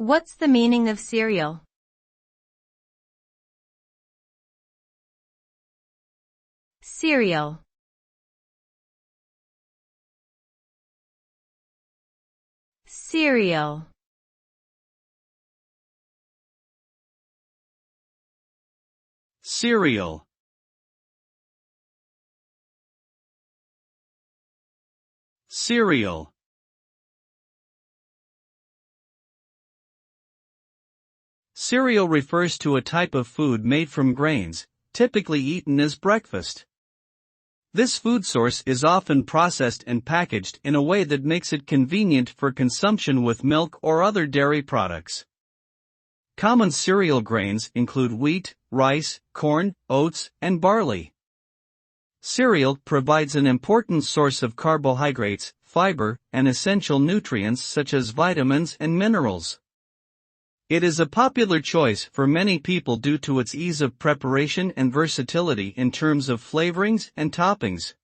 What's the meaning of cereal? Cereal. Cereal. Cereal. Cereal. Cereal refers to a type of food made from grains, typically eaten as breakfast. This food source is often processed and packaged in a way that makes it convenient for consumption with milk or other dairy products. Common cereal grains include wheat, rice, corn, oats, and barley. Cereal provides an important source of carbohydrates, fiber, and essential nutrients such as vitamins and minerals. It is a popular choice for many people due to its ease of preparation and versatility in terms of flavorings and toppings.